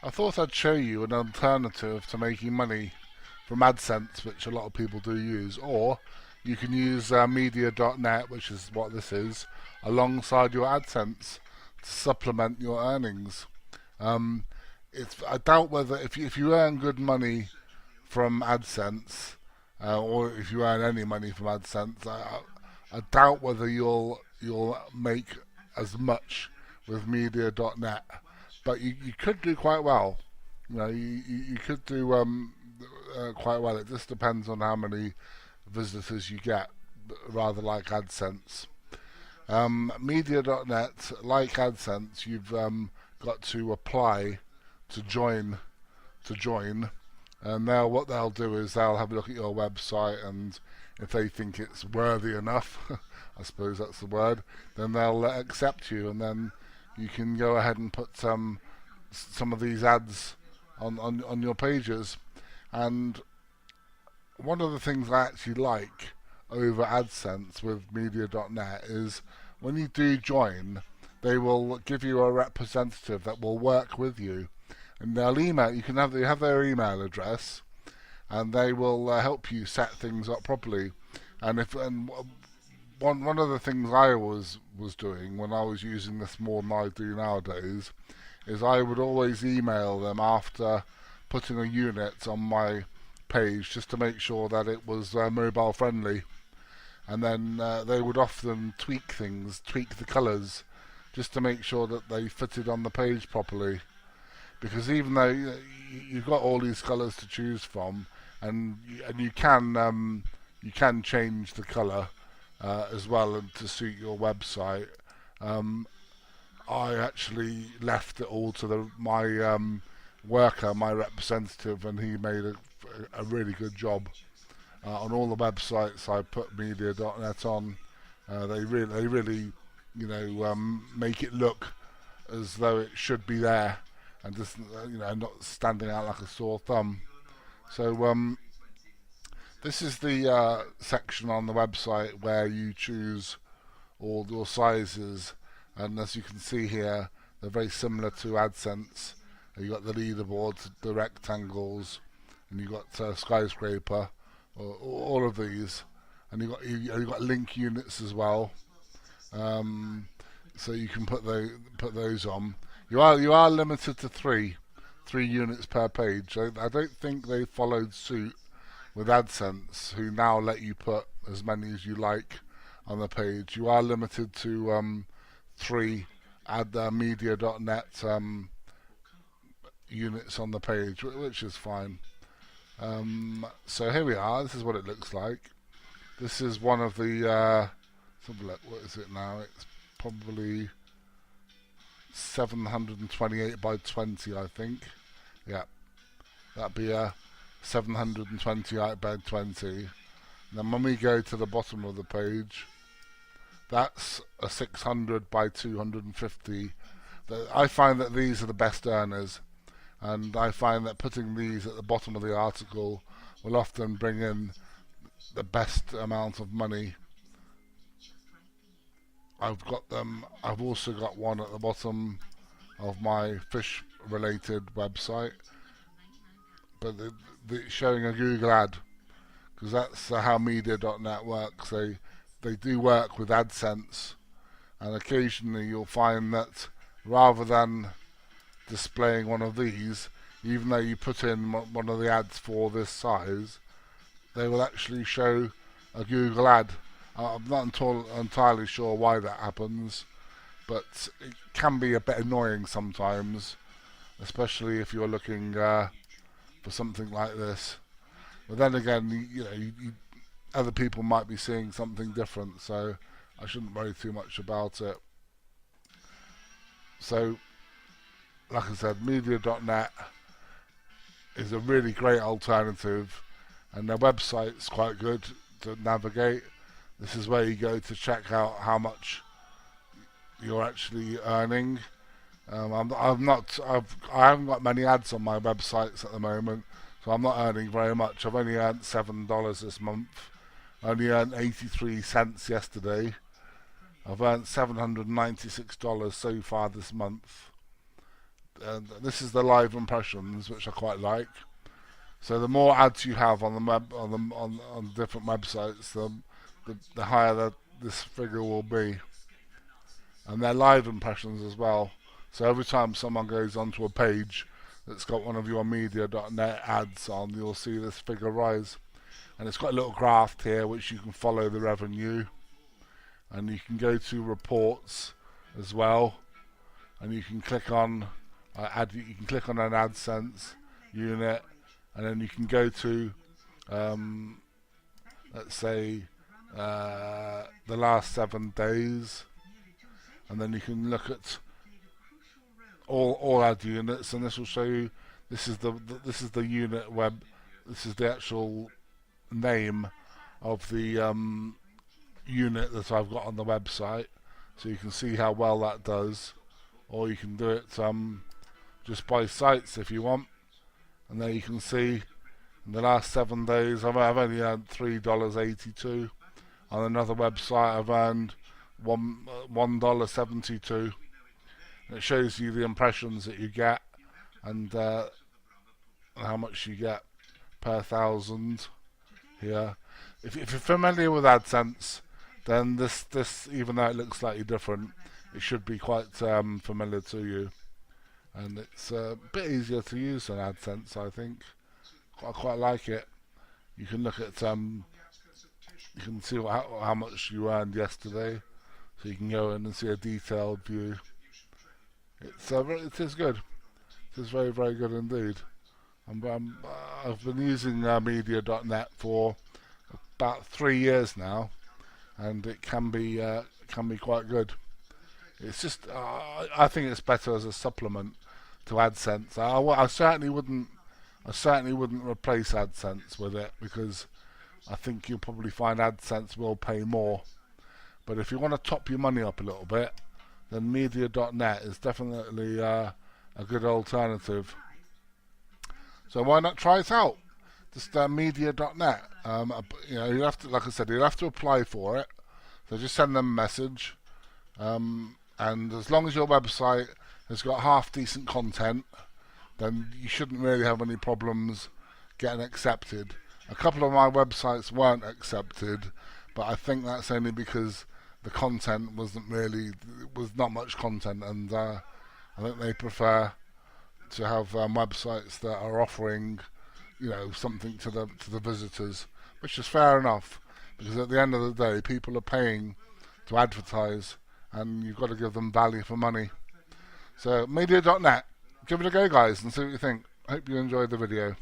I thought I'd show you an alternative to making money from AdSense, which a lot of people do use, or you can use media.net, which is what this is, alongside your AdSense to supplement your earnings. Um, I doubt whether if you earn good money from AdSense, or if you earn any money from AdSense, I doubt whether you'll make as much with media.net, but you could do quite well. You could do quite well. It just depends on how many visitors you get, rather like AdSense. Media.net, like AdSense, you've got to apply to join and now what they'll do is they'll have a look at your website, and if they think it's worthy enough, I suppose that's the word, then they'll accept you, and then you can go ahead and put some of these ads on your pages. And one of the things I actually like over AdSense with media.net is when you do join, they will give you a representative that will work with you, and they'll email. You have their email address, and they will help you set things up properly. And one of the things I was doing when I was using this more than I do nowadays is I would always email them after putting a unit on my page just to make sure that it was mobile friendly, and then they would often tweak the colours, just to make sure that they fitted on the page properly. Because even though you've got all these colours to choose from, and you can change the colour as well and to suit your website. I actually left it all to my worker, my representative, and he made a really good job on all the websites I put media.net on. They really, make it look as though it should be there, and just not standing out like a sore thumb. So this is the section on the website where you choose all your sizes, and as you can see here, they're very similar to AdSense. You've got the leaderboards, the rectangles, and you've got skyscraper, all of these, and you've got link units as well. So you can put those on. You are limited to three units per page. I don't think they followed suit with AdSense, who now let you put as many as you like on the page. You are limited to three media.net units on the page, which is fine. So here we are. This is what it looks like. This is one of the. Let's have a look. What is it now? It's probably 728 by 20, I think. Yeah, that'd be a 728 by 20. And then when we go to the bottom of the page, that's a 600 by 250. I find that these are the best earners, and I find that putting these at the bottom of the article will often bring in the best amount of money. I've also got one at the bottom of my fish related website, but it's showing a Google ad, because that's how media.net works. They do work with AdSense, and occasionally you'll find that rather than displaying one of these, even though you put in one of the ads for this size, they will actually show a Google ad. I'm not entirely sure why that happens, but it can be a bit annoying sometimes, especially if you're looking for something like this. But then again, other people might be seeing something different, so I shouldn't worry too much about it. So, like I said, media.net is a really great alternative, and their website's quite good to navigate. This is where you go to check out how much you're actually earning. I haven't got many ads on my websites at the moment, so I'm not earning very much. I've only earned $7 this month. I only earned 83 cents yesterday. I've earned $796 so far this month. this is the live impressions, which I quite like. So the more ads you have on the web, on different websites, the higher this figure will be. And they're live impressions as well. So every time someone goes onto a page that's got one of your media.net ads on, you'll see this figure rise. And it's got a little graph here which you can follow the revenue. And you can go to reports as well. And you can click on you can click on an AdSense unit, and then you can go to let's say the last 7 days, and then you can look at all ad units, and this will show you this is the unit web. This is the actual name of the unit that I've got on the website, so you can see how well that does. Or you can do it just by sites if you want, and there you can see in the last 7 days I've only earned $3.82. On another website I've earned $1.72. It shows you the impressions that you get and how much you get per thousand here. If you're familiar with AdSense, then this even though it looks slightly different, it should be quite familiar to you, and it's a bit easier to use than AdSense, I think. I quite like it. You can look at you can see how much you earned yesterday, so you can go in and see a detailed view. It is good. It is very, very good indeed. I've been using media.net for about 3 years now, and it can be quite good. It's just I think it's better as a supplement to AdSense. I certainly wouldn't replace AdSense with it, because I think you'll probably find AdSense will pay more. But if you want to top your money up a little bit, then media.net is definitely a good alternative. So why not try it out? Just media.net. You have to, like I said, you'll have to apply for it. So just send them a message. And as long as your website has got half decent content, then you shouldn't really have any problems getting accepted. A couple of my websites weren't accepted, but I think that's only because the content was not much content, and I think they prefer to have websites that are offering, something to the visitors, which is fair enough, because at the end of the day, people are paying to advertise, and you've got to give them value for money. So media.net, give it a go, guys, and see what you think. Hope you enjoyed the video.